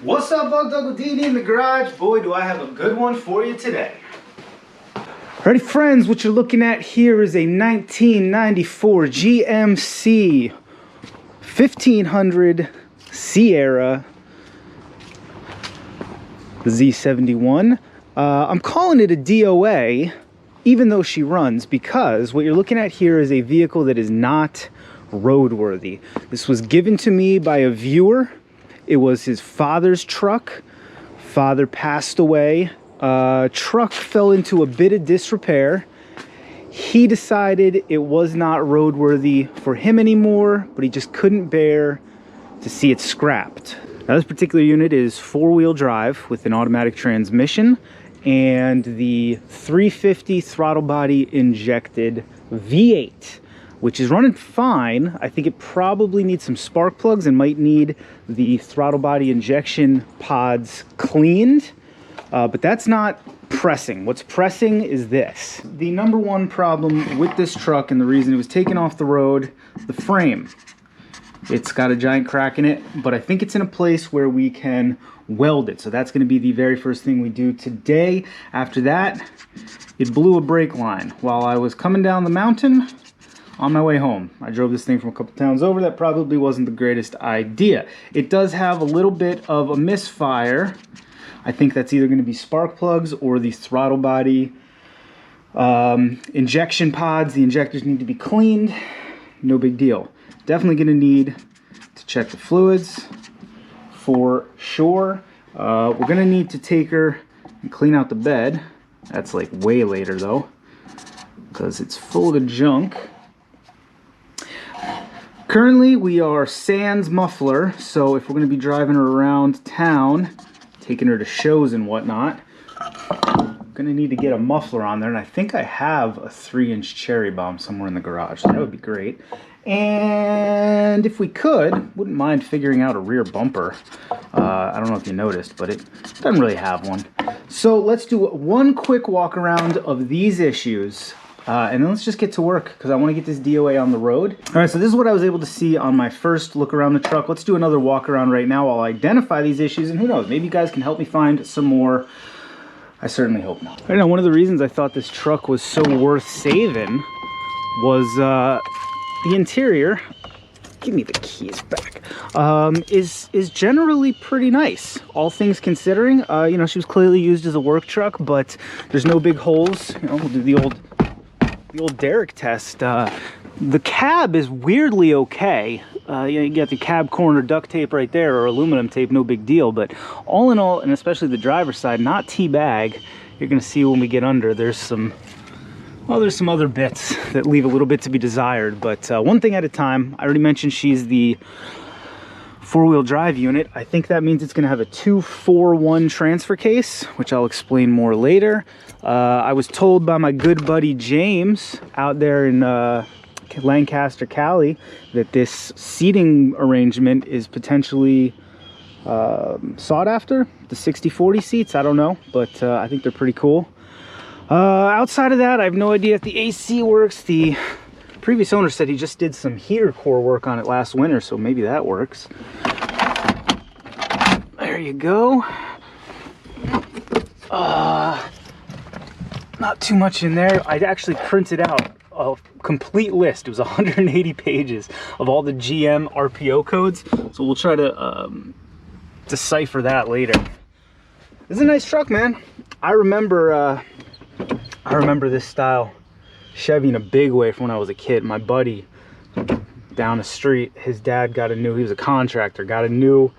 What's up, Bug Dog Dini in the garage? Boy, do I have a good one for you today. Alrighty, friends, what you're looking at here is a 1994 GMC 1500 Sierra Z71. I'm calling it a DOA, even though she runs, because what you're looking at here is a vehicle that is not roadworthy. This was given to me by a viewer. It was his father's truck. Father passed away. Truck fell into a bit of disrepair. He decided it was not roadworthy for him anymore, but he just couldn't bear to see it scrapped. Now, this particular unit is four-wheel drive with an automatic transmission and the 350 throttle body injected V8, which is running fine. I think it probably needs some spark plugs and might need the throttle body injection pods cleaned, but that's not pressing. What's pressing is this. The number one problem with this truck, and the reason it was taken off the road, the frame. It's got a giant crack in it, but I think it's in a place where we can weld it. So that's gonna be the very first thing we do today. After that, it blew a brake line while I was coming down the mountain on my way home. I drove this thing from a couple towns over. That probably wasn't the greatest idea. It does have a little bit of a misfire. I think that's either going to be spark plugs or the throttle body injection pods. The injectors need to be cleaned. No big deal. Definitely going to need to check the fluids for sure. We're going to need to take her and clean out the bed. That's like way later though, because it's full of junk. Currently, we are sans muffler, so if we're going to be driving her around town, taking her to shows and whatnot, I'm going to need to get a muffler on there, and I think I have a 3-inch cherry bomb somewhere in the garage, so that would be great. And if we could, wouldn't mind figuring out a rear bumper. I don't know if you noticed, but it doesn't really have one. So let's do one quick walk around of these issues. And then let's just get to work, because I want to get this DOA on the road. All right, so this is what I was able to see on my first look around the truck. Let's do another walk around right now while I identify these issues, and who knows, maybe you guys can help me find some more. I certainly hope not. Right now, one of the reasons I thought this truck was so worth saving was the interior. Give me the keys back. Is generally pretty nice, all things considering. You know, she was clearly used as a work truck, but there's no big holes. You know, we'll do the old Derek test. The cab is weirdly okay. You know, you got the cab corner duct tape right there, or aluminum tape, no big deal. But all in all, and especially the driver's side, not teabag. You're gonna see when we get under, there's some, well, there's some other bits that leave a little bit to be desired. But one thing at a time. I already mentioned she's the four-wheel drive unit. I think that means it's gonna have a 2-4-1 transfer case, which I'll explain more later. I was told by my good buddy James out there in Lancaster, Cali, that this seating arrangement is potentially sought after. The 60/40 seats, I don't know, but I think they're pretty cool. Outside of that, I have no idea if the AC works. The previous owner said he just did some heater core work on it last winter, so maybe that works. There you go. Not too much in there. I actually printed out a complete list. It was 180 pages of all the GM RPO codes, so we'll try to decipher that later. This is a nice truck, man. I remember this style Chevy in a big way from when I was a kid. My buddy down the street, his dad got a new, he was a contractor, got a new,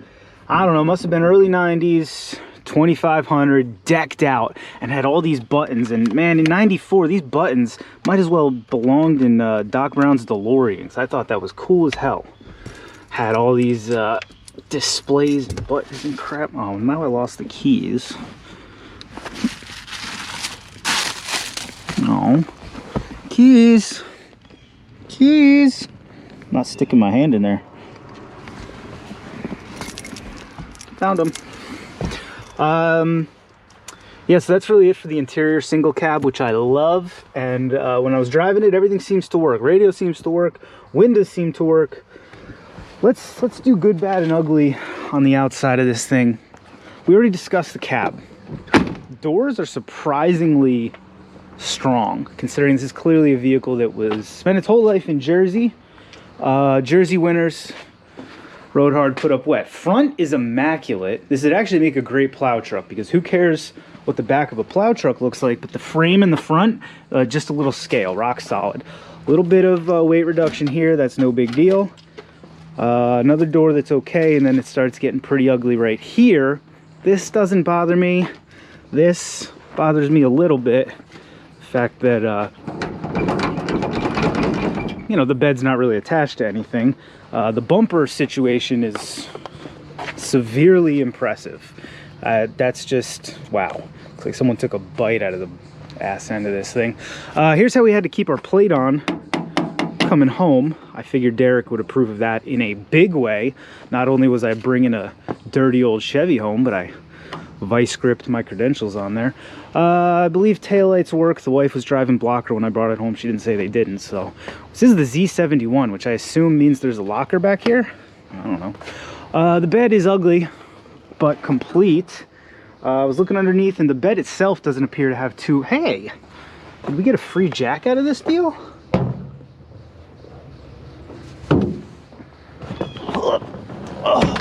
I don't know, must have been early 90s 2500, decked out, and had all these buttons. And man, in '94, these buttons might as well belonged in Doc Brown's DeLorean. I thought that was cool as hell. Had all these displays and buttons and crap. Oh, now I lost the keys. No. Keys. Keys. I'm not sticking my hand in there. Found them. Yeah, so that's really it for the interior single cab, which I love. And when I was driving it, everything seems to work. Radio seems to work. Windows seem to work. Let's do good, bad, and ugly on the outside of this thing. We already discussed the cab. Doors are surprisingly strong, considering this is clearly a vehicle that was spent its whole life in Jersey. Jersey winters, rode hard, put up wet. Front is immaculate. This would actually make a great plow truck, because who cares what the back of a plow truck looks like, but the frame in the front, just a little scale, rock solid. A little bit of weight reduction here, that's no big deal. Another door that's okay, and then it starts getting pretty ugly right here. This doesn't bother me. This bothers me a little bit. The fact that, you know, the bed's not really attached to anything. The bumper situation is severely impressive. That's just, wow. Looks like someone took a bite out of the ass end of this thing. Here's how we had to keep our plate on coming home. I figured Derek would approve of that in a big way. Not only was I bringing a dirty old Chevy home, but I vice gripped my credentials on there. I believe taillights work. The wife was driving blocker when I brought it home. She didn't say they didn't. So this is the Z71, which I assume means there's a locker back here. I don't know. The bed is ugly, but complete. I was looking underneath, and the bed itself doesn't appear to have two. Hey, did we get a free jack out of this deal? Oh,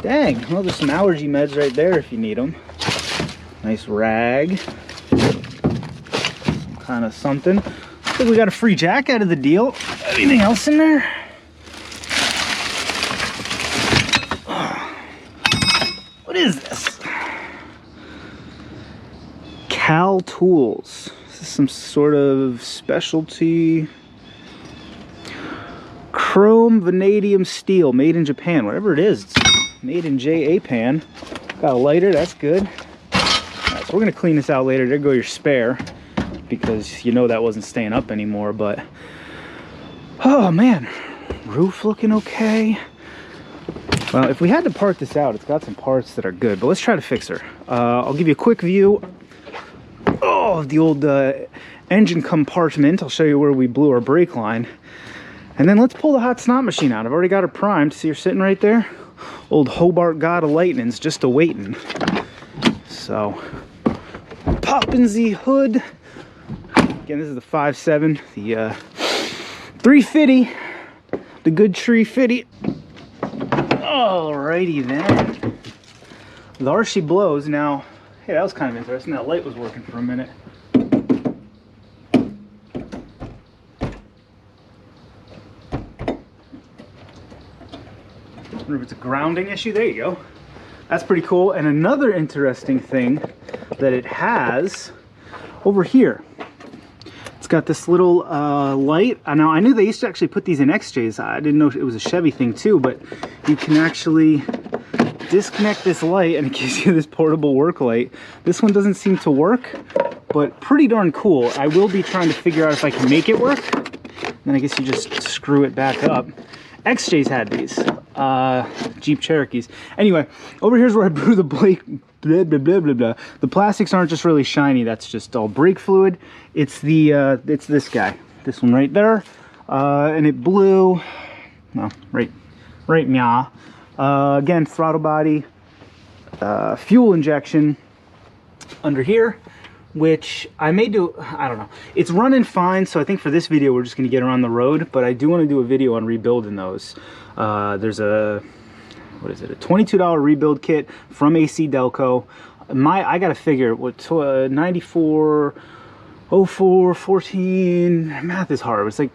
dang, well, there's some allergy meds right there if you need them. Nice rag. Some kind of something. Looks like we got a free jack out of the deal. Anything else in there? What is this? Cal Tools. This is some sort of specialty chrome vanadium steel made in Japan. Whatever it is, it's made in Japan. Got a lighter, that's good. Alright, so we're gonna clean this out later. There go your spare, because you know that wasn't staying up anymore. But oh man, roof looking okay. Well, if we had to part this out, it's got some parts that are good, but let's try to fix her. I'll give you a quick view of the old engine compartment. I'll show you where we blew our brake line. And then let's pull the hot snot machine out. I've already got her primed. See her sitting right there? Old Hobart God of Lightning's just a-waiting. So, popping the hood. Again, this is the 5.7, the 350, the good tree fitty. Alrighty then. There she blows. Now, hey, that was kind of interesting. That light was working for a minute. I wonder if it's a grounding issue. There you go. That's pretty cool. And another interesting thing that it has over here, it's got this little light. Now, I knew they used to actually put these in XJs. I didn't know it was a Chevy thing too, but you can actually disconnect this light and it gives you this portable work light. This one doesn't seem to work, but pretty darn cool. I will be trying to figure out if I can make it work. Then I guess you just screw it back up. XJs had these, Jeep Cherokees. Anyway, over here's where I blew the brake, blah, blah, blah, blah, blah. The plastics aren't just really shiny, that's just all brake fluid. It's the, it's this guy, this one right there. And it blew, no, right meow. Again, throttle body, fuel injection under here, which I may do, I don't know. It's running fine, so I think for this video we're just gonna get her on the road, but I do wanna do a video on rebuilding those. There's a, what is it, a $22 rebuild kit from AC Delco. I gotta figure, what, 94, 04, 14, math is hard. It's like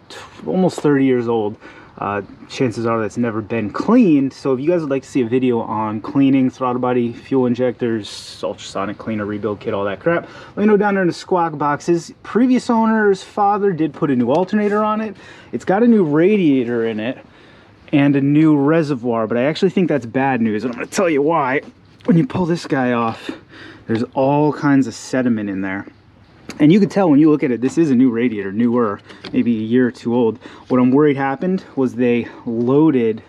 almost 30 years old. chances are that's never been cleaned. So if you guys would like to see a video on cleaning throttle body, fuel injectors, ultrasonic cleaner, rebuild kit, all that crap, let me know down there in the squawk boxes. Previous owner's father did put a new alternator on it. It's got a new radiator in it and a new reservoir, but I actually think that's bad news, and I'm going to tell you why. When you pull this guy off, there's all kinds of sediment in there. And you can tell when you look at it, this is a new radiator, newer, maybe a year or two old. What I'm worried happened was they loaded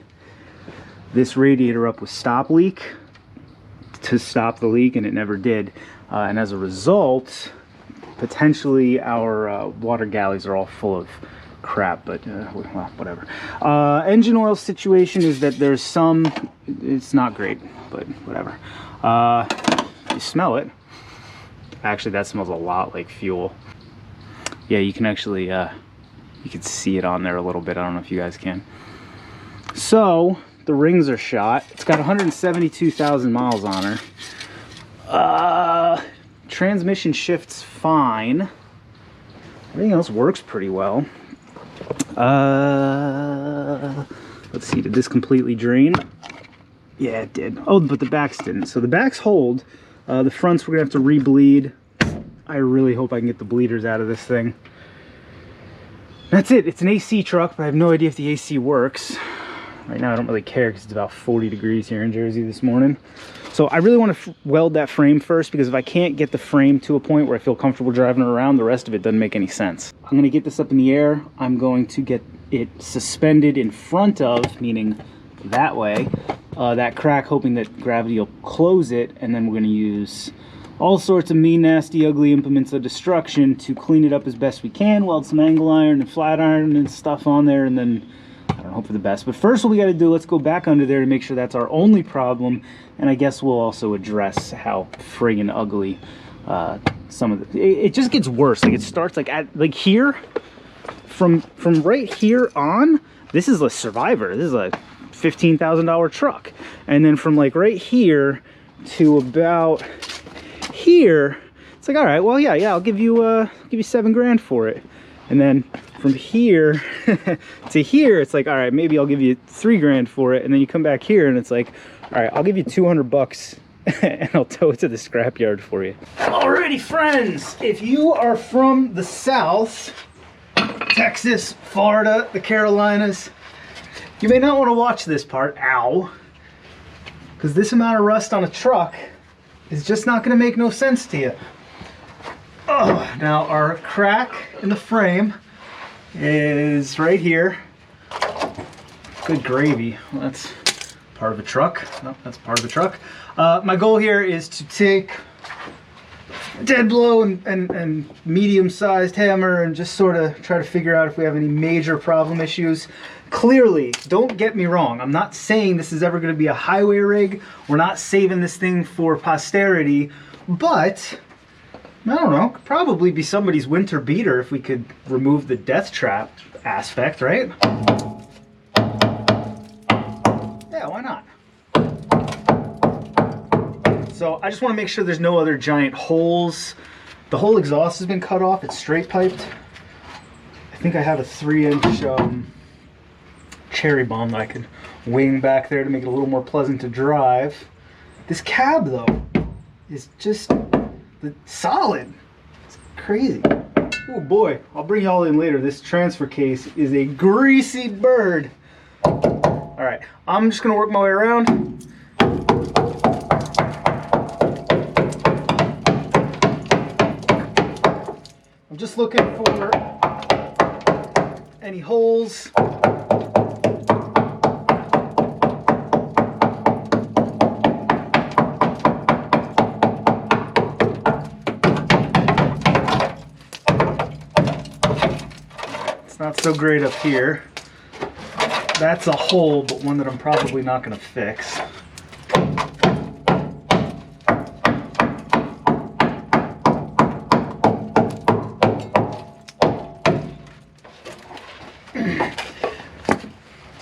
this radiator up with stop leak to stop the leak, and it never did. And as a result, potentially our water galleys are all full of crap, but well, whatever. Engine oil situation is that there's some, it's not great, but whatever. You smell it. Actually, that smells a lot like fuel. Yeah, you can actually, you can see it on there a little bit. I don't know if you guys can. So, the rings are shot. It's got 172,000 miles on her. Transmission shifts fine. Everything else works pretty well. Let's see, did this completely drain? Yeah, it did. Oh, but the backs didn't. So the backs hold. The fronts we're gonna have to re-bleed. I really hope I can get the bleeders out of this thing. That's it. It's an AC truck, but I have no idea if the AC works. Right now I don't really care because it's about 40 degrees here in Jersey this morning. So I really want to weld that frame first, because if I can't get the frame to a point where I feel comfortable driving around, the rest of it doesn't make any sense. I'm going to get this up in the air. I'm going to get it suspended in front of, meaning that way, that crack, hoping that gravity will close it, and then we're going to use all sorts of mean, nasty, ugly implements of destruction to clean it up as best we can, weld some angle iron and flat iron and stuff on there, and then I don't know, hope for the best. But first, what we got to do, let's go back under there to make sure that's our only problem, and I guess we'll also address how friggin' ugly some of the, it just gets worse. Like, it starts like at like here, from right here on, this is a Survivor. This is a $15,000 truck, and then from like right here to about here, it's like, all right, well, yeah, I'll give you $7 grand for it. And then from here to here, it's like, all right, maybe I'll give you $3 grand for it. And then you come back here and it's like, all right, I'll give you 200 bucks and I'll tow it to the scrapyard for you. Alrighty, friends, if you are from the South, Texas, Florida, the Carolinas, you may not want to watch this part, ow, because this amount of rust on a truck is just not going to make no sense to you. Oh, now our crack in the frame is right here. Good gravy. Well, that's part of a truck. No, that's part of the truck. My goal here is to take dead blow and medium-sized hammer and just sort of try to figure out if we have any major problem issues. Clearly, don't get me wrong, I'm not saying this is ever going to be a highway rig. We're not saving this thing for posterity, but I don't know, could probably be somebody's winter beater if we could remove the death trap aspect, right? Yeah, why not? So I just want to make sure there's no other giant holes. The whole exhaust has been cut off, it's straight piped. I think I have a 3-inch cherry bomb that I could wing back there to make it a little more pleasant to drive. This cab though is just solid. It's crazy. Oh boy, I'll bring y'all in later. This transfer case is a greasy bird. All right, I'm just gonna work my way around. I'm just looking for any holes. Not so great up here. That's a hole, but one that I'm probably not going to fix.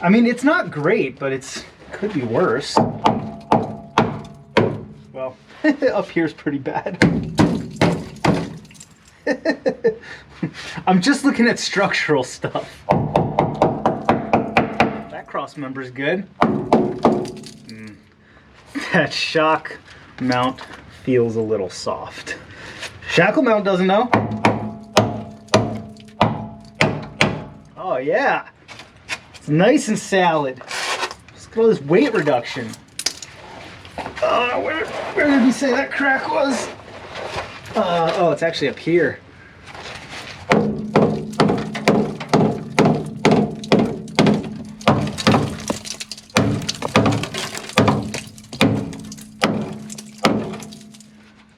I mean, it's not great, but it could be worse. Well, up here's pretty bad. I'm just looking at structural stuff. cross member's good. That shock mount feels a little soft. Shackle mount doesn't know. Oh yeah, it's nice and solid. Let's go this weight reduction. Where did we say that crack was? Oh, it's actually up here.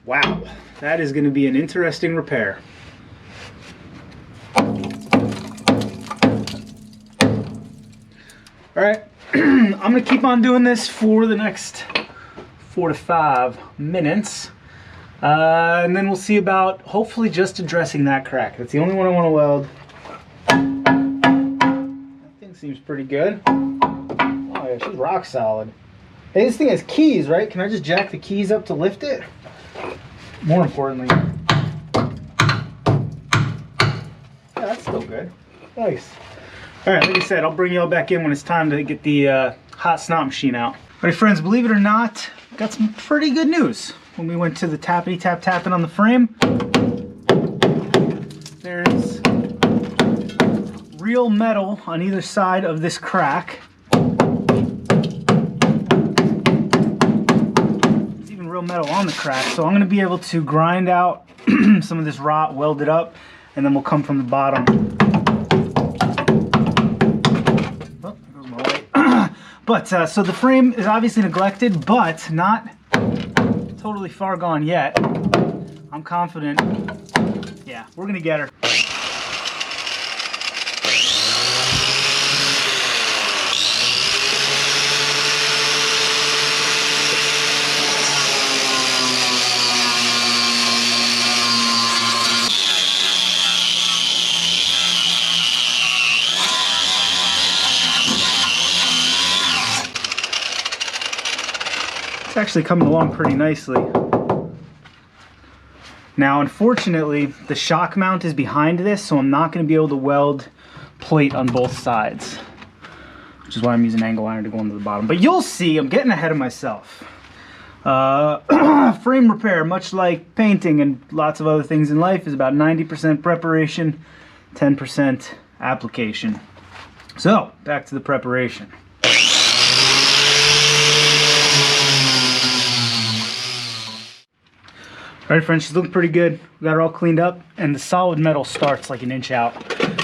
Wow, that is going to be an interesting repair. All right, I'm going to keep on doing this for the next 4 to 5 minutes. And then we'll see about hopefully just addressing that crack. That's the only one I want to weld. That thing seems pretty good. Oh yeah, she's rock solid. Hey, this thing has keys, right? Can I just jack the keys up to lift it? More importantly, yeah, that's still good. Nice. All right, like I said, I'll bring y'all back in when it's time to get the hot snot machine out. All right, friends, believe it or not, got some pretty good news. When we went to the tappity tap tapping on the frame, there's real metal on either side of this crack. There's even real metal on the crack, so I'm going to be able to grind out some of this rot, weld it up, and then we'll come from the bottom. Oh, there goes my light. But so the frame is obviously neglected, but not totally far gone yet. I'm confident. Yeah, we're gonna get her. It's actually coming along pretty nicely. Now, unfortunately, the shock mount is behind this, so I'm not going to be able to weld plate on both sides, which is why I'm using angle iron to go into the bottom. But you'll see, I'm getting ahead of myself. Frame repair, much like painting and lots of other things in life, is about 90% preparation, 10% application. So, back to the preparation. All right, friends, she's looking pretty good. We got her all cleaned up, and the solid metal starts like 1 inch out.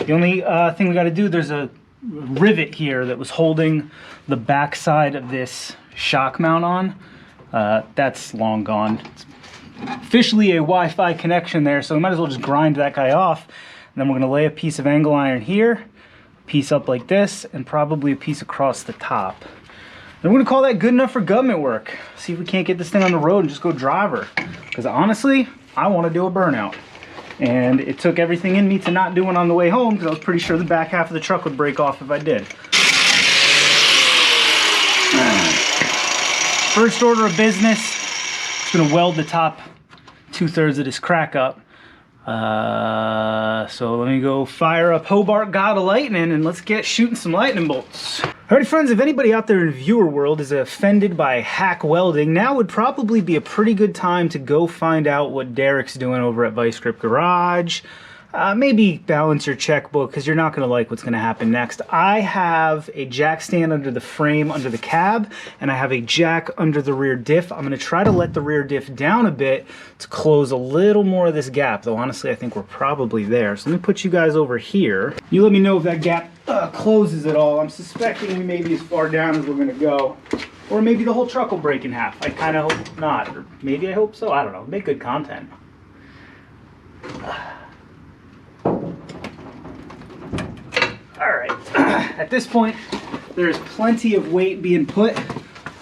The only thing we got to do, there's a rivet here that was holding the back side of this shock mount on. That's long gone. It's officially a Wi-Fi connection there, so we might as well just grind that guy off. And then we're going to lay a piece of angle iron here, a piece up like this, and probably a piece across the top. And we're gonna call that good enough for government work. See if we can't get this thing on the road and just go drive her. Because honestly, I want to do a burnout. And it took everything in me to not do one on the way home, because I was pretty sure the back half of the truck would break off if I did. First order of business, just gonna weld the top 2/3 of this crack up. So let me go fire up Hobart God of Lightning and let's get shooting some lightning bolts. Alright friends, if anybody out there in viewer world is offended by hack welding, now would probably be a pretty good time to go find out what Derek's doing over at Vice Grip Garage. Maybe balance your checkbook because you're not going to like what's going to happen next. I have a jack stand under the frame under the cab, and I have a jack under the rear diff. I'm going to try to let the rear diff down a bit to close a little more of this gap, though honestly I think we're probably there. So let me put you guys over here. You let me know if that gap closes at all. I'm suspecting we may be as far down as we're going to go. Or maybe the whole truck will break in half. I kind of hope not. Or maybe I hope so. I don't know. Make good content. Alright, at this point, there's plenty of weight being put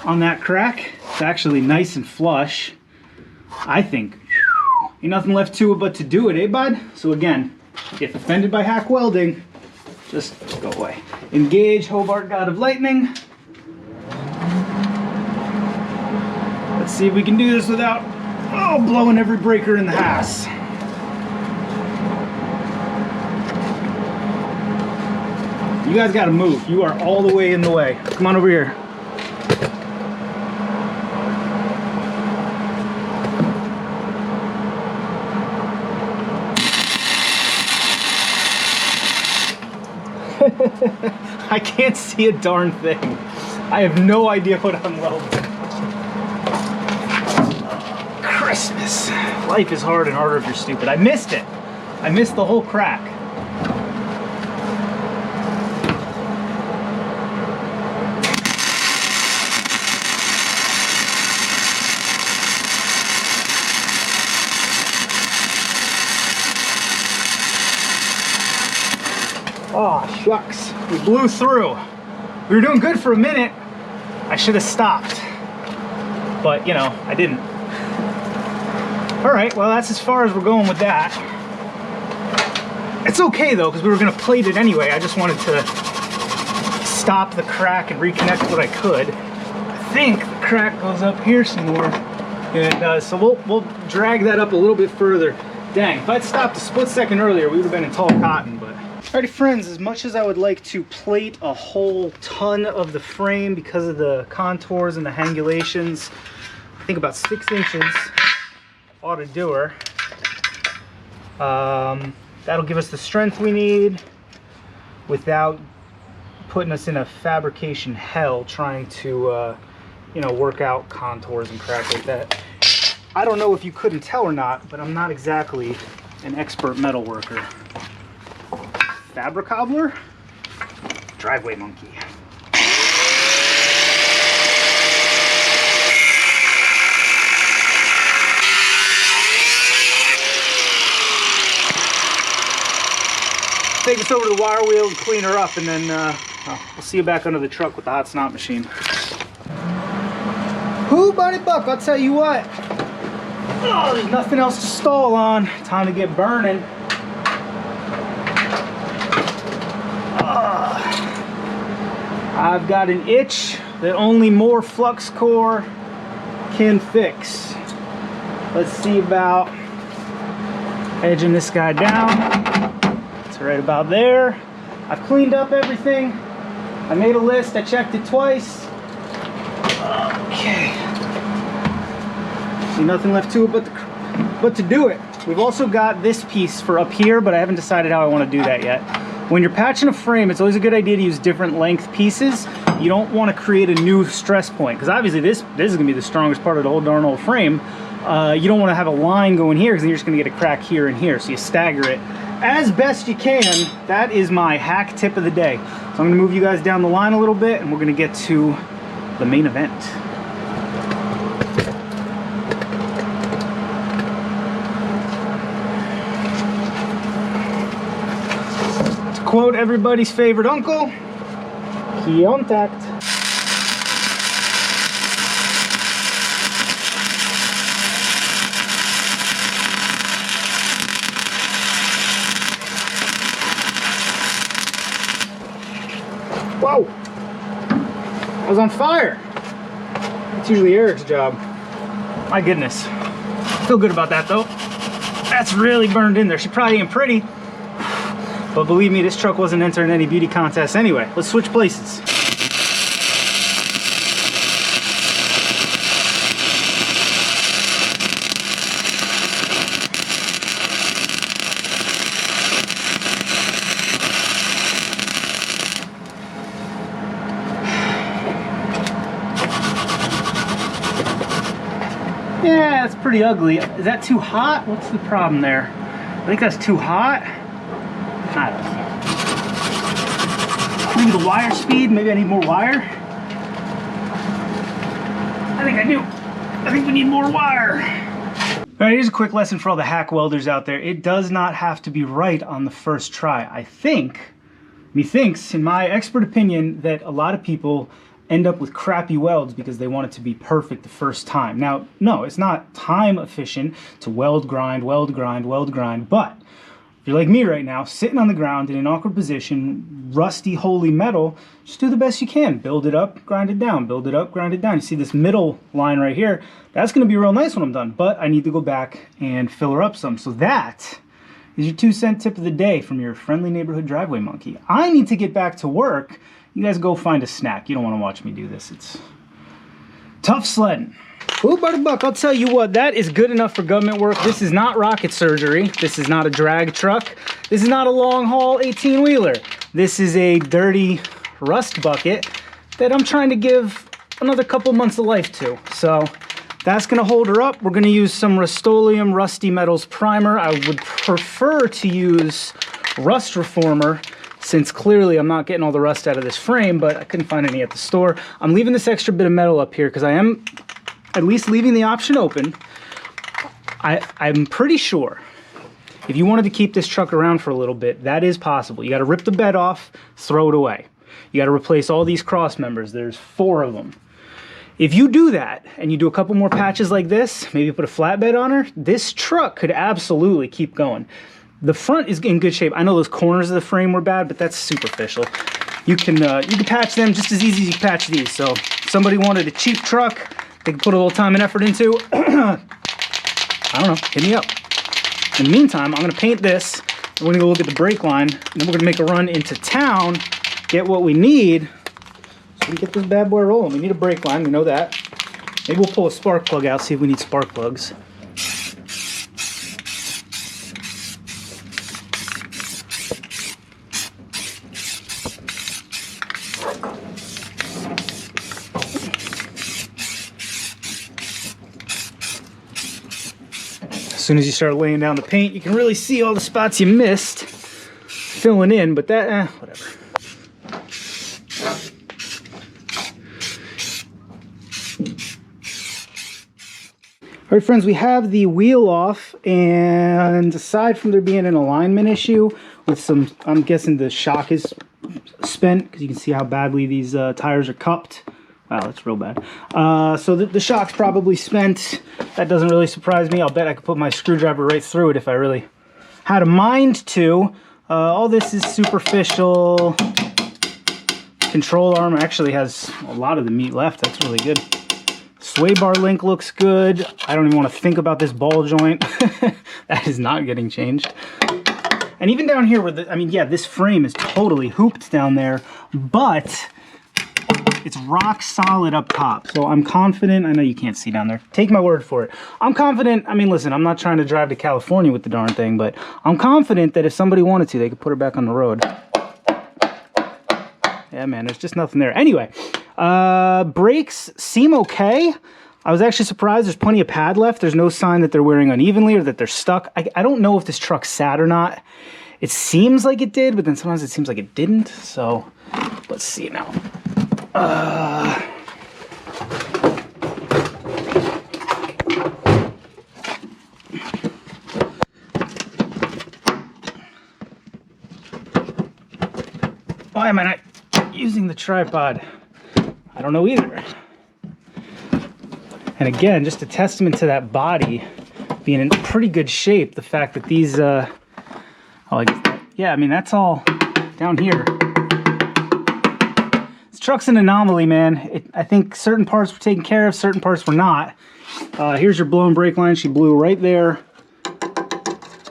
on that crack. It's actually nice and flush. I think ain't nothing left to it but to do it, eh bud? So again, if offended by hack welding, just go away. Engage Hobart God of Lightning. Let's see if we can do this without blowing every breaker in the house. guys gotta move. You are all the way in the way. Come on over here. I can't see a darn thing. I have no idea what I'm welding. Christmas. Life is hard and harder if you're stupid. I missed it. I missed the whole crack. Oh, shucks. We blew through. We were doing good for a minute. I should have stopped. But, you know, I didn't. All right, well, that's as far as we're going with that. It's okay, though, because we were going to plate it anyway. I just wanted to stop the crack and reconnect what I could. I think the crack goes up here some more. Yeah, it does. So we'll drag that up a little bit further. Dang, if I'd stopped a split second earlier, we would have been in tall cotton, but... Alrighty friends, as much as I would like to plate a whole ton of the frame because of the contours and the hangulations, I think about 6 inches ought to do her. That'll give us the strength we need without putting us in a fabrication hell trying to you know, work out contours and crap like that. I don't know if you couldn't tell or not, but I'm not exactly an expert metal worker. Fabric cobbler, driveway monkey. Take us over to the wire wheel and clean her up, and then we'll see you back under the truck with the hot snot machine. Whoo, buddy buck, I'll tell you what. Oh, there's nothing else to stall on. Time to get burning. I've got an itch that only more flux core can fix. Let's see about edging this guy down. It's right about there. I've cleaned up everything. I made a list, I checked it twice. Okay. See, nothing left to it but to do it. We've also got this piece for up here, but I haven't decided how I want to do that yet. When you're patching a frame, it's always a good idea to use different length pieces. You don't want to create a new stress point, because obviously this is going to be the strongest part of the whole darn old frame. You don't want to have a line going here, because then you're just going to get a crack here and here. So you stagger it as best you can. That is my hack tip of the day. So I'm going to move you guys down the line a little bit, and we're going to get to the main event. Quote everybody's favorite uncle, contact. Whoa, I was on fire. It's usually Eric's job. My goodness, feel good about that though. That's really burned in there. She probably ain't pretty. But believe me, this truck wasn't entering any beauty contests anyway. Let's switch places. Yeah, it's pretty ugly. Is that too hot? What's the problem there? I think that's too hot. I don't know. Maybe the wire speed, maybe I need more wire. I think I do. I think we need more wire. All right, here's a quick lesson for all the hack welders out there. It does not have to be right on the first try. I think, methinks, in my expert opinion, that a lot of people end up with crappy welds because they want it to be perfect the first time. Now, no, it's not time efficient to weld, grind, but if you're like me right now, sitting on the ground in an awkward position, rusty, holy metal, just do the best you can. Build it up, grind it down, build it up, grind it down. You see this middle line right here? That's gonna be real nice when I'm done, but I need to go back and fill her up some. So that is your 2-cent tip of the day from your friendly neighborhood driveway monkey. I need to get back to work. You guys go find a snack. You don't want to watch me do this. It's tough sledding. Oh, buddy buck, I'll tell you what, that is good enough for government work. This is not rocket surgery. This is not a drag truck. This is not a long haul 18-wheeler. This is a dirty rust bucket that I'm trying to give another couple months of life to. So that's gonna hold her up. We're gonna use some Rust-Oleum Rusty Metals primer. I would prefer to use Rust Reformer, since clearly I'm not getting all the rust out of this frame, but I couldn't find any at the store. I'm leaving this extra bit of metal up here because I am at least leaving the option open. I'm pretty sure if you wanted to keep this truck around for a little bit, that is possible. You got to rip the bed off, throw it away. You got to replace all these cross members. There's 4 of them. If you do that and you do a couple more patches like this, maybe put a flatbed on her, this truck could absolutely keep going. The front is in good shape. I know those corners of the frame were bad, but that's superficial. You can patch them just as easy as you patch these. So if somebody wanted a cheap truck they can put a little time and effort into, I don't know, hit me up. In the meantime, I'm gonna paint this. We're gonna go look at the brake line, and then we're gonna make a run into town, get what we need, so we get this bad boy rolling. We need a brake line, we know that. Maybe we'll pull a spark plug out, see if we need spark plugs. As soon as you start laying down the paint, you can really see all the spots you missed filling in, but that, whatever. All right, friends, we have the wheel off, and aside from there being an alignment issue with some, I'm guessing the shock is spent, because you can see how badly these tires are cupped. Wow, that's real bad. So the shock's probably spent. That doesn't really surprise me. I'll bet I could put my screwdriver right through it if I really had a mind to. All this is superficial. Control arm actually has a lot of the meat left. That's really good. Sway bar link looks good. I don't even want to think about this ball joint. That is not getting changed. And even down here, where I mean, yeah, this frame is totally hooped down there, but it's rock solid up top. So I'm confident. I know you can't see down there. Take my word for it. I'm confident. I mean, listen, I'm not trying to drive to California with the darn thing, but I'm confident that if somebody wanted to, they could put her back on the road. Yeah, man, there's just nothing there. Anyway, brakes seem okay. I was actually surprised. There's plenty of pad left. There's no sign that they're wearing unevenly or that they're stuck. I don't know if this truck sat or not. It seems like it did, but then sometimes it seems like it didn't. So let's see now. Why am I not using the tripod? I don't know either. And again, just a testament to that body being in pretty good shape. The fact that these, yeah, I mean, that's all down here. This truck's an anomaly, man. I think certain parts were taken care of, certain parts were not. Here's your blown brake line. She blew right there,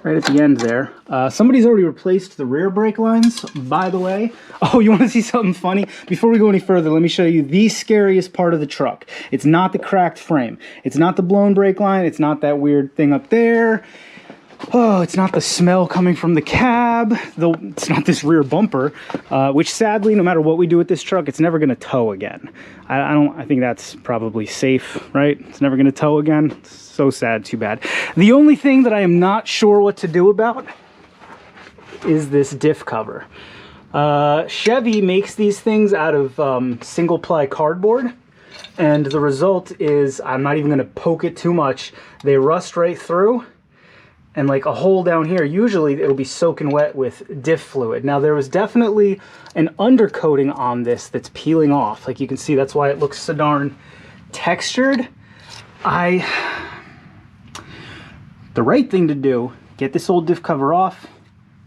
right at the end there. Somebody's already replaced the rear brake lines, by the way. Oh, you want to see something funny? Before we go any further, let me show you the scariest part of the truck. It's not the cracked frame. It's not the blown brake line. It's not that weird thing up there. Oh, it's not the smell coming from the cab. It's not this rear bumper, which sadly, no matter what we do with this truck, it's never going to tow again. I think that's probably safe, right? It's never going to tow again. It's so sad, too bad. The only thing that I am not sure what to do about is this diff cover. Chevy makes these things out of single ply cardboard, and the result is, I'm not even going to poke it too much, they rust right through. And like a hole down here, usually it'll be soaking wet with diff fluid. Now there was definitely an undercoating on this that's peeling off. Like you can see, that's why it looks so darn textured. The right thing to do, get this old diff cover off,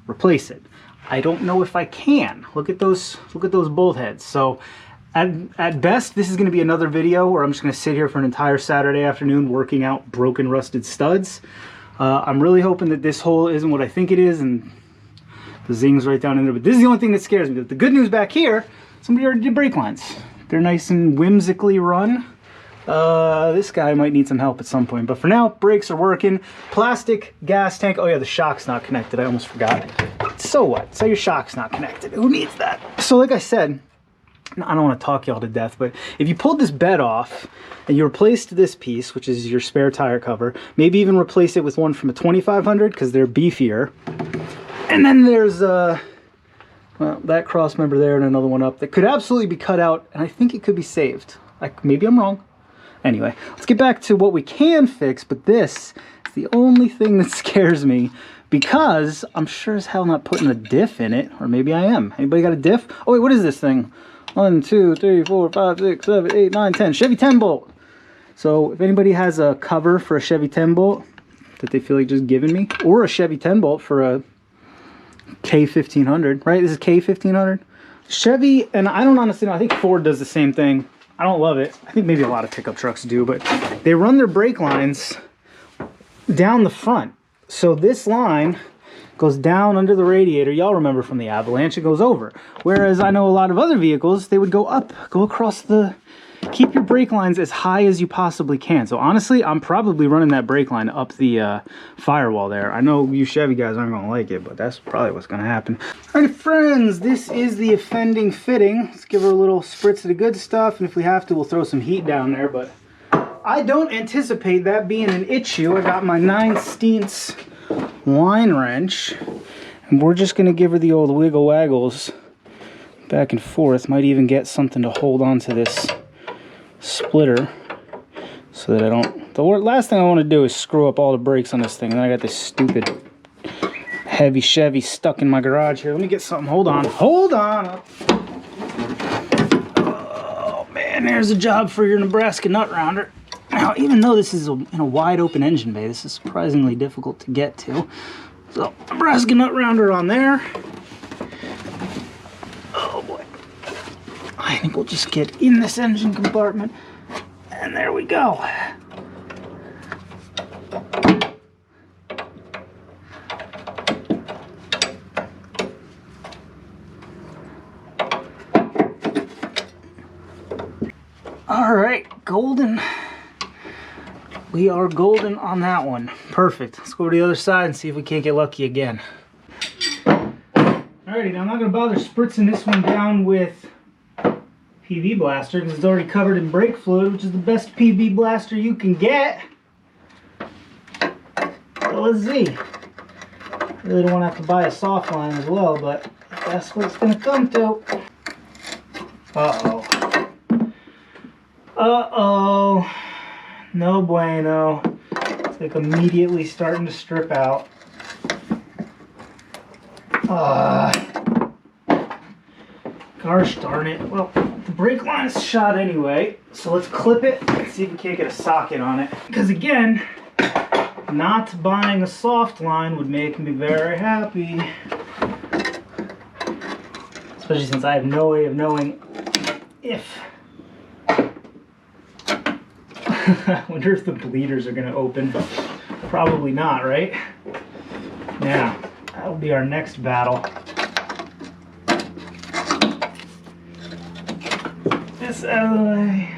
replace it. I don't know if I can. Look at those bolt heads. So at best, this is gonna be another video where I'm just gonna sit here for an entire Saturday afternoon working out broken rusted studs. I'm really hoping that this hole isn't what I think it is and the zing's right down in there. But this is the only thing that scares me. The good news back here, somebody already did brake lines. They're nice and whimsically run. This guy might need some help at some point. But for now, brakes are working. Plastic gas tank. Oh yeah, the shock's not connected. I almost forgot. So what? So your shock's not connected. Who needs that? So like I said, I don't want to talk y'all to death, but if you pulled this bed off and you replaced this piece, which is your spare tire cover, maybe even replace it with one from a 2500 because they're beefier. And then there's well, that cross member there and another one up that could absolutely be cut out, and I think it could be saved. Like, maybe I'm wrong. Anyway, let's get back to what we can fix, but this is the only thing that scares me because I'm sure as hell not putting a diff in it, or maybe I am. Anybody got a diff? Oh wait, what is this thing? 1, 2, 3, 4, 5, 6, 7, 8, 9, 10. Chevy 10 bolt. So if anybody has a cover for a Chevy 10 bolt that they feel like just giving me, or a Chevy 10 bolt for a K1500, right? This is K1500. Chevy, and I don't honestly know, I think Ford does the same thing. I don't love it. I think maybe a lot of pickup trucks do, but they run their brake lines down the front. So this line goes down under the radiator. Y'all remember from the Avalanche, it goes over. Whereas I know a lot of other vehicles, they would go up, go across the... Keep your brake lines as high as you possibly can. So honestly, I'm probably running that brake line up the firewall there. I know you Chevy guys aren't going to like it, but that's probably what's going to happen. All right, friends, this is the offending fitting. Let's give her a little spritz of the good stuff, and if we have to, we'll throw some heat down there, but I don't anticipate that being an issue. I got my 9/16 line wrench, and we're just going to give her the old wiggle waggles back and forth. Might even get something to hold on to this splitter so that I don't... The last thing I want to do is screw up all the brakes on this thing, and then I got this stupid heavy Chevy stuck in my garage here. Let me get something. Hold on. Hold on. Oh, man. There's a job for your Nebraska nut rounder. Now, even though this is in a wide open engine bay, this is surprisingly difficult to get to. So, Nebraska nut rounder on there. Oh, boy. I think we'll just get in this engine compartment, and there we go. All right, golden. We are golden on that one. Perfect. Let's go to the other side and see if we can't get lucky again. Alrighty, now I'm not going to bother spritzing this one down with PV blaster because it's already covered in brake fluid, which is the best PV blaster you can get. So let's see. Really don't want to have to buy a soft line as well, but that's what it's going to come to. Uh-oh. Uh-oh. No bueno. It's like immediately starting to strip out. Gosh darn it. Well, the brake line is shot anyway, so let's clip it and see if we can't get a socket on it. Because again, not buying a soft line would make me very happy. Especially since I have no way of knowing if... I wonder if the bleeders are going to open. Probably not, right? Now, that'll be our next battle. This out of the way.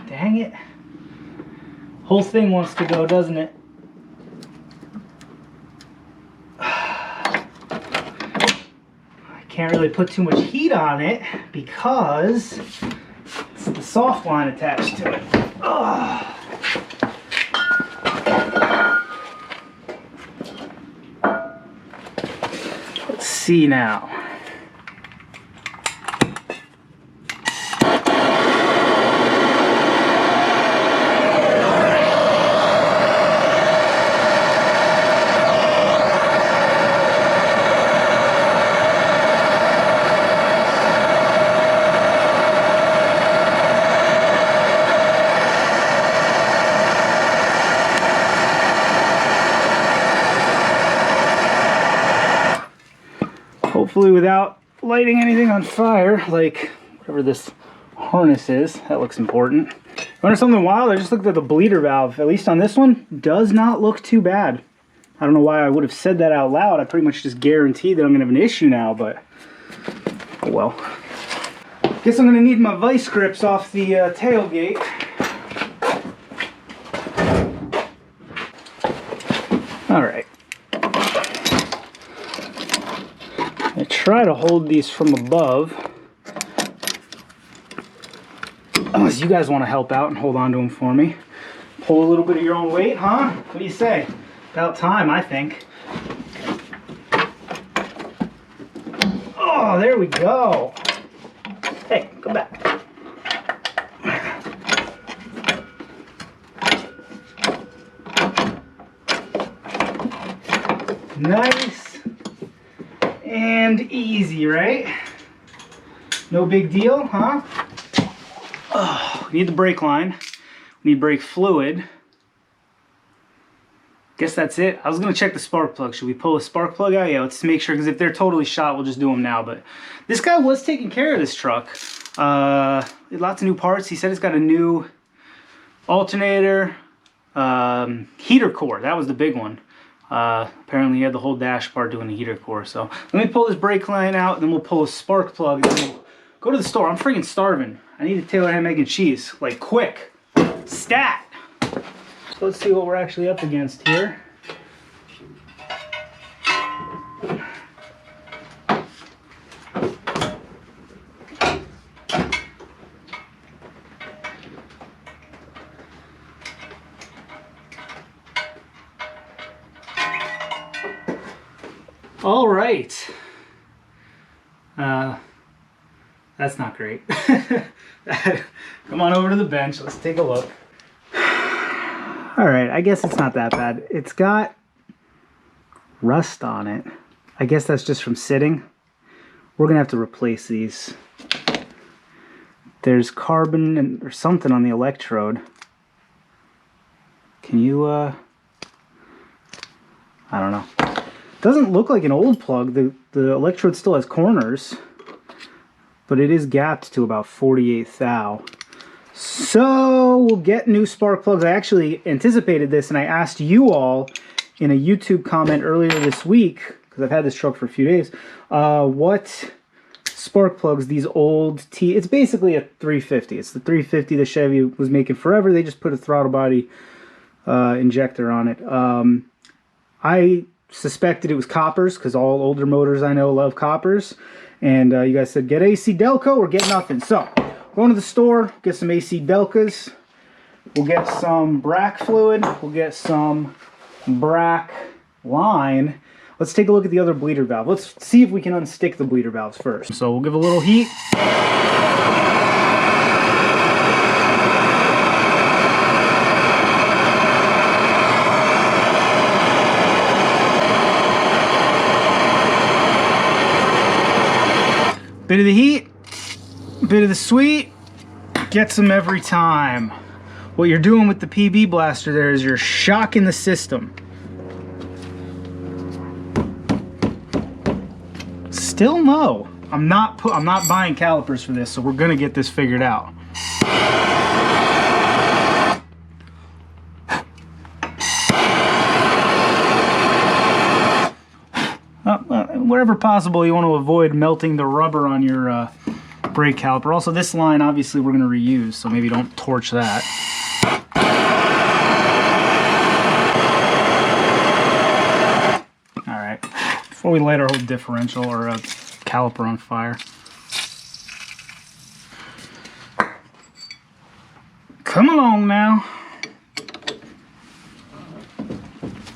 Dang it. Whole thing wants to go, doesn't it? Can't really put too much heat on it because it's the soft line attached to it. Ugh. Let's see now. hopefully without lighting anything on fire, like whatever this harness is. That looks important. You want something wild? I just looked at the bleeder valve. At least on this one, does not look too bad. I don't know why I would have said that out loud. I pretty much just guaranteed that I'm gonna have an issue now, but oh well. Guess I'm gonna need my vice grips off the tailgate. All right. I try to hold these from above. Unless you guys want to help out and hold on to them for me. Pull a little bit of your own weight, huh? What do you say? About time, I think. Oh, there we go. Hey, go back. Nice and easy, right? No big deal, huh? Oh, we need the brake line. We need brake fluid. Guess that's it. I was gonna check the spark plug. Should we pull a spark plug out? Yeah, let's make sure, because if they're totally shot, we'll just do them now. But this guy was taking care of this truck. Lots of new parts. He said it's got a new alternator, heater core. That was the big one. Apparently he had the whole dash part doing the heater core. So let me pull this brake line out, and then we'll pull a spark plug, and then we'll go to the store. I'm freaking starving. I need a Taylor ham, egg, and cheese. Like, quick. Stat! So let's see what we're actually up against here. All right. That's not great. Come on over to the bench. Let's take a look. All right, I guess it's not that bad. It's got rust on it. I guess that's just from sitting. We're gonna have to replace these. There's carbon or something on the electrode. Can you, I don't know. Doesn't look like an old plug. The electrode still has corners, but it is gapped to about 48 thou. So we'll get new spark plugs. I actually anticipated this, and I asked you all in a YouTube comment earlier this week, because I've had this truck for a few days, what spark plugs these old it's basically a 350. It's the 350 the Chevy was making forever. They just put a throttle body injector on it. I suspected it was coppers, because all older motors I know love coppers, and you guys said get AC Delco or get nothing. So going to the store, get some AC Delcas, we'll get some brack fluid, we'll get some brack line. Let's take a look at the other bleeder valve. Let's see if we can unstick the bleeder valves first. So we'll give a little heat. Bit of the heat, bit of the sweet, gets them every time. What you're doing with the PB blaster there is you're shocking the system. Still no. I'm not buying calipers for this, so we're gonna get this figured out. Wherever possible, you want to avoid melting the rubber on your brake caliper. Also, this line, obviously, we're going to reuse, so maybe don't torch that. All right, before we light our whole differential or caliper on fire. Come along now.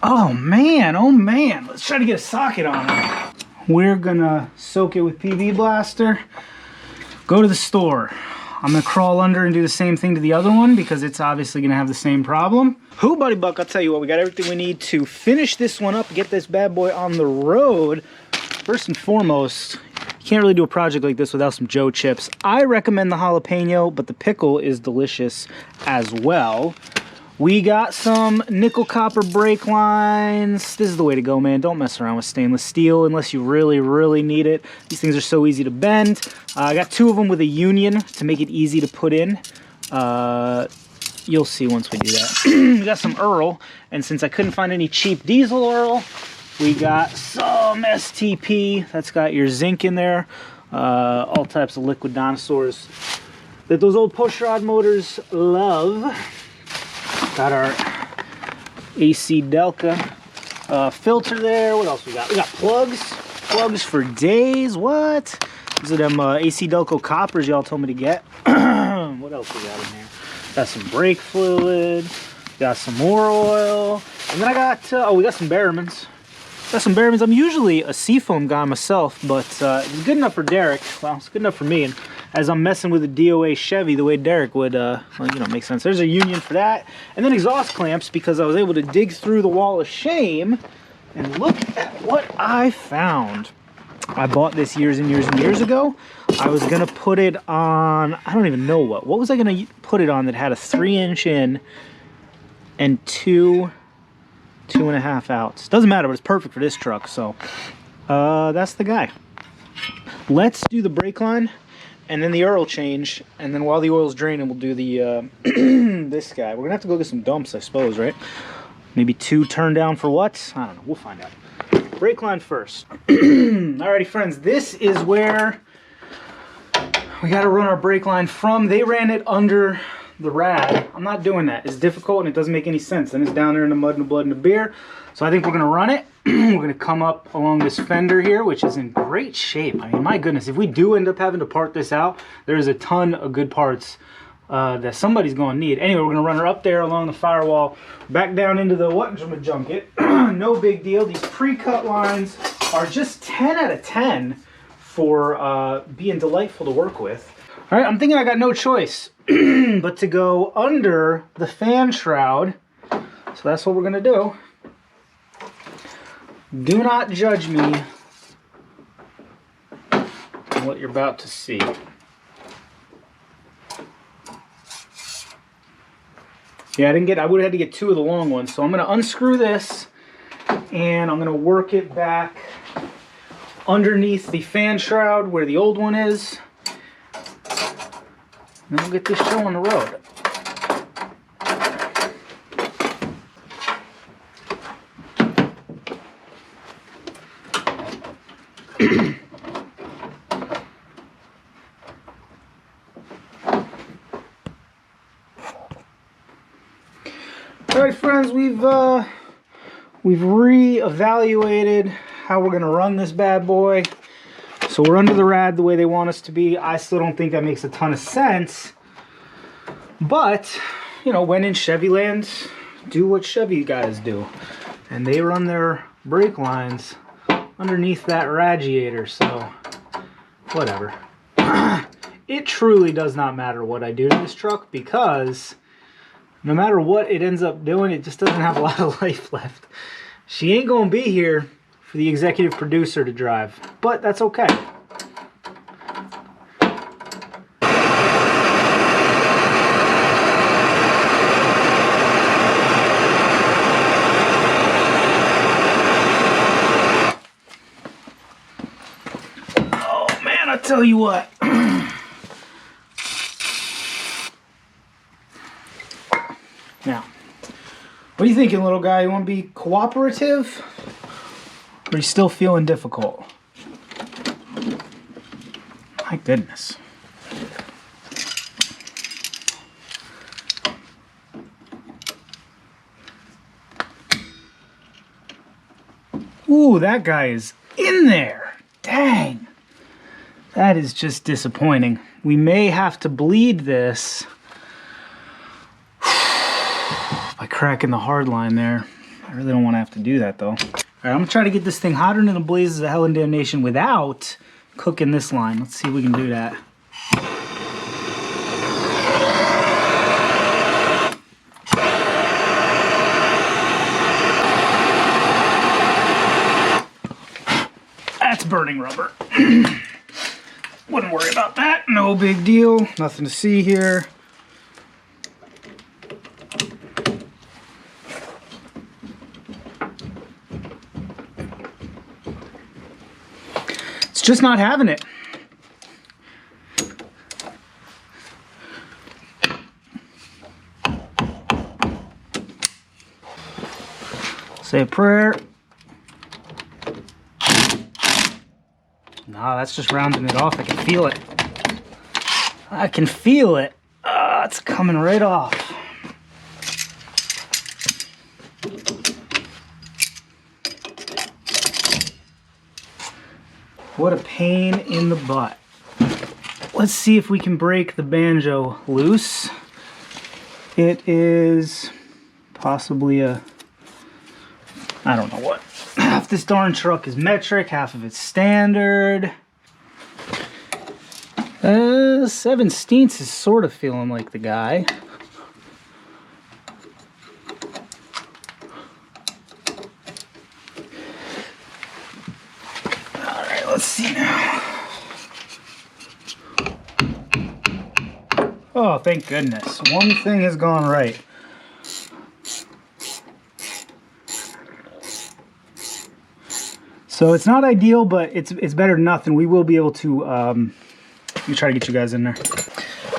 Oh man, let's try to get a socket on it. We're gonna soak it with PB Blaster, go to the store. I'm gonna crawl under and do the same thing to the other one because it's obviously gonna have the same problem. Who, buddy buck, I'll tell you what, we got everything we need to finish this one up, get this bad boy on the road. First and foremost, you can't really do a project like this without some Joe chips. I recommend the jalapeno, but the pickle is delicious as well. We got some nickel copper brake lines. This is the way to go, man. Don't mess around with stainless steel unless you really, really need it. These things are so easy to bend. I got 2 of them with a union to make it easy to put in. You'll see once we do that. We got some Earl, and since I couldn't find any cheap diesel Earl, we got some STP. That's got your zinc in there. All types of liquid dinosaurs that those old push rod motors love. Got our AC Delca filter there. What else we got? We got plugs. Plugs for days. What? These are them AC Delco coppers y'all told me to get. What else we got in here? Got some brake fluid. Got some more oil. And then I got, oh, we got some Barrowmans. Got some Barrowmans. I'm usually a seafoam guy myself, but it's good enough for Derek. Well, it's good enough for me. And as I'm messing with a DOA Chevy the way Derek would, well, you know, makes sense. There's a union for that. And then exhaust clamps, because I was able to dig through the wall of shame and look at what I found. I bought this years and years and years ago. I was gonna put it on, I don't even know what was I gonna put it on that had a 3-inch in and 2.5 outs. Doesn't matter, but it's perfect for this truck. So that's the guy. Let's do the brake line and then the oil change, and then while the oil's draining, we'll do the this guy. We're gonna have to go get some dumps, I suppose, right? Maybe 2 turn down for what? I don't know, we'll find out. Brake line first. Alrighty, friends, this is where we got to run our brake line from. They ran it under the rad. I'm not doing that. It's difficult and it doesn't make any sense. And it's down there in the mud and the blood and the beer. So I think we're going to run it. We're going to come up along this fender here, which is in great shape. I mean, my goodness, if we do end up having to part this out, there's a ton of good parts that somebody's going to need. Anyway, we're going to run her up there along the firewall, back down into the junket. No big deal. These pre-cut lines are just 10 out of 10 for being delightful to work with. All right, I'm thinking I got no choice but to go under the fan shroud. So that's what we're going to do. Do not judge me on what you're about to see. Yeah, I would have had to get 2 of the long ones. So I'm going to unscrew this and I'm going to work it back underneath the fan shroud where the old one is. And then we'll get this show on the road. All right, friends, we've re-evaluated how we're gonna run this bad boy. So we're under the rad the way they want us to be. I still don't think that makes a ton of sense, but you know, when in Chevy land, do what Chevy guys do, and they run their brake lines underneath that radiator. So whatever. It truly does not matter what I do to this truck, because no matter what it ends up doing, it just doesn't have a lot of life left. She ain't gonna be here for the executive producer to drive, but that's okay. Oh man, I tell you what. Now, what are you thinking, little guy? You want to be cooperative? Or are you still feeling difficult? My goodness. Ooh, that guy is in there. Dang. That is just disappointing. We may have to bleed this by cracking the hard line there. I really don't want to have to do that though. All right, I'm gonna try to get this thing hotter than the blazes of hell and damnation without cooking this line. Let's see if we can do that. That's burning rubber. Wouldn't worry about that. No big deal. Nothing to see here. just not having it. Say a prayer. Nah, that's just rounding it off. I can feel it. I can feel it. It's coming right off. What a pain in the butt. Let's see if we can break the banjo loose. It is possibly a, I don't know what. Half this darn truck is metric, half of it's standard. 7/16 is sort of feeling like the guy. Alright, let's see now. Oh, thank goodness. One thing has gone right. So it's not ideal, but it's better than nothing. We will be able to, let me try to get you guys in there.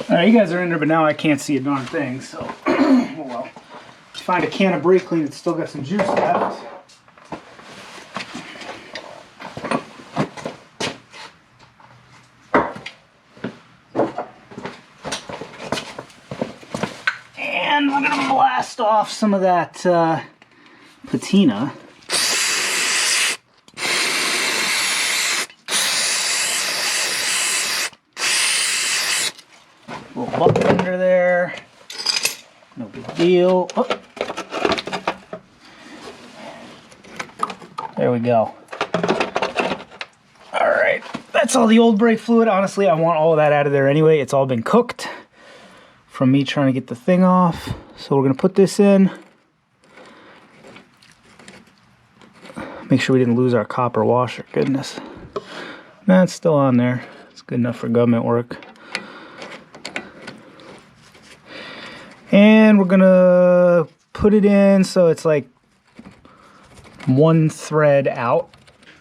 All right, you guys are in there, but now I can't see a darn thing, so, oh well. Let's find a can of brake clean that's still got some juice left. And we're gonna blast off some of that patina. Little buck under there, no big deal. Oh. There we go. All right, that's all the old brake fluid. Honestly, I want all of that out of there anyway. It's all been cooked from me trying to get the thing off. So we're gonna put this in. Make sure we didn't lose our copper washer, goodness. Nah, it's still on there. It's good enough for government work. And we're gonna put it in so it's like one thread out.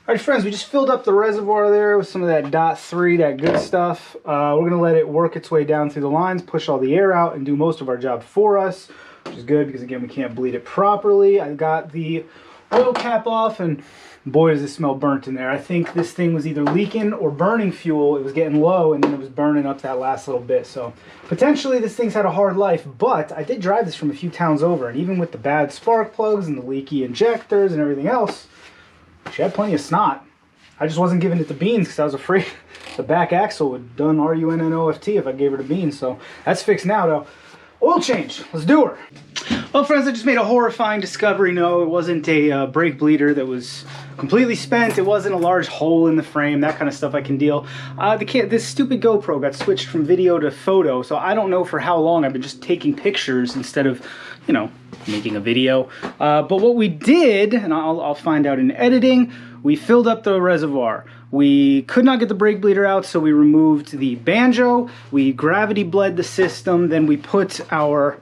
All right, friends, we just filled up the reservoir there with some of that .3, that good stuff. We're gonna let it work its way down through the lines, push all the air out, and do most of our job for us, which is good because, again, we can't bleed it properly. I got the oil cap off, and boy, does it smell burnt in there. I think this thing was either leaking or burning fuel. It was getting low, and then it was burning up that last little bit. So potentially this thing's had a hard life, but I did drive this from a few towns over, and even with the bad spark plugs and the leaky injectors and everything else, she had plenty of snot. I just wasn't giving it the beans because I was afraid the back axle would done RUNNOFT if I gave her the beans. So that's fixed now, though. Oil change. Let's do her. Well, friends, I just made a horrifying discovery. No, it wasn't a brake bleeder that was completely spent. It wasn't a large hole in the frame. That kind of stuff I can deal. This stupid GoPro got switched from video to photo, so I don't know for how long I've been just taking pictures instead of, you know, making a video. But what we did, and I'll find out in editing, we filled up the reservoir. We could not get the brake bleeder out, so we removed the banjo. We gravity bled the system. Then we put our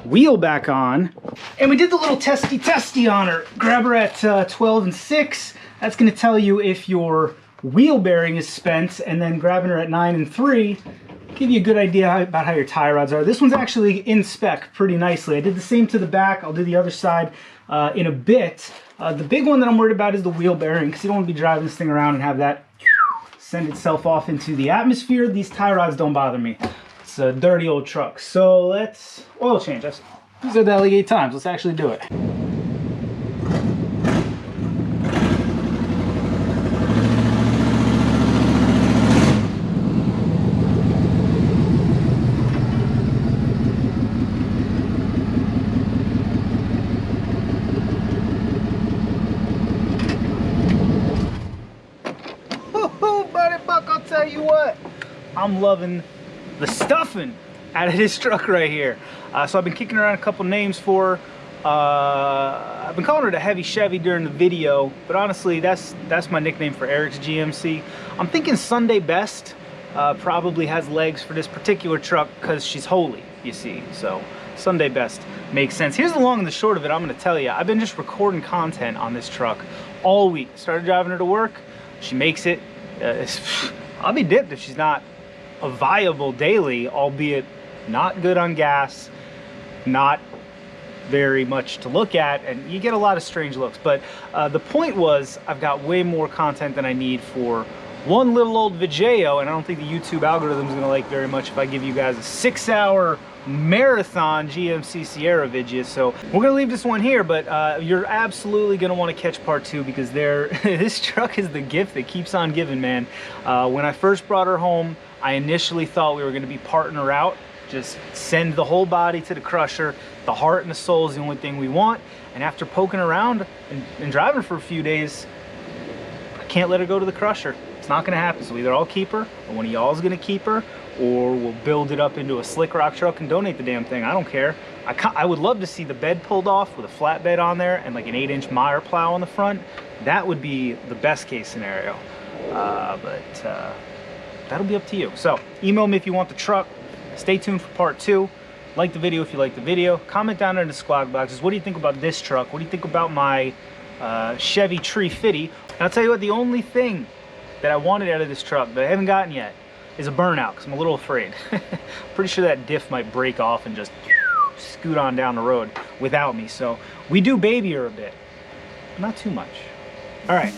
wheel back on. And we did the little testy on her. Grab her at 12 and 6. That's going to tell you if your wheel bearing is spent. And then grabbing her at 9 and 3. Give you a good idea about how your tie rods are. This one's actually in spec pretty nicely. I did the same to the back. I'll do the other side in a bit. The big one that I'm worried about is the wheel bearing, because you don't want to be driving this thing around and have that send itself off into the atmosphere. These tie rods don't bother me. It's a dirty old truck. So let's oil change. I've said that like 8 times. Let's actually do it. Tell you what, I'm loving the stuffing out of this truck right here. So I've been kicking around a couple names for her. I've been calling her the Heavy Chevy during the video, but honestly that's my nickname for Eric's GMC. I'm thinking Sunday Best probably has legs for this particular truck because she's holy, you see. So Sunday Best makes sense. Here's the long and the short of it. I'm going to tell you, I've been just recording content on this truck all week. Started driving her to work. She makes it I'll be dipped if she's not a viable daily, albeit not good on gas, not very much to look at, and you get a lot of strange looks. But the point was, I've got way more content than I need for one little old video, and I don't think the YouTube algorithm is going to like very much if I give you guys a 6-hour marathon GMC Sierra video. So we're going to leave this one here, but you're absolutely going to want to catch part 2, because this truck is the gift that keeps on giving, man. When I first brought her home, I initially thought we were going to be parting her out, just send the whole body to the crusher. The heart and the soul is the only thing we want. And after poking around and driving for a few days, I can't let her go to the crusher. It's not going to happen. So either I'll keep her, or one of y'all is going to keep her, or we'll build it up into a slick rock truck and donate the damn thing. I don't care. I would love to see the bed pulled off with a flatbed on there and like an 8-inch Meyer plow on the front. That would be the best case scenario. But that'll be up to you. So email me if you want the truck. Stay tuned for part 2. Like the video if you like the video. Comment down there in the squawk boxes. What do you think about this truck? What do you think about my Chevy 350? And I'll tell you what, the only thing that I wanted out of this truck that I haven't gotten yet is a burnout, because I'm a little afraid. Pretty sure that diff might break off and just scoot on down the road without me. So we do baby her a bit, not too much. All right.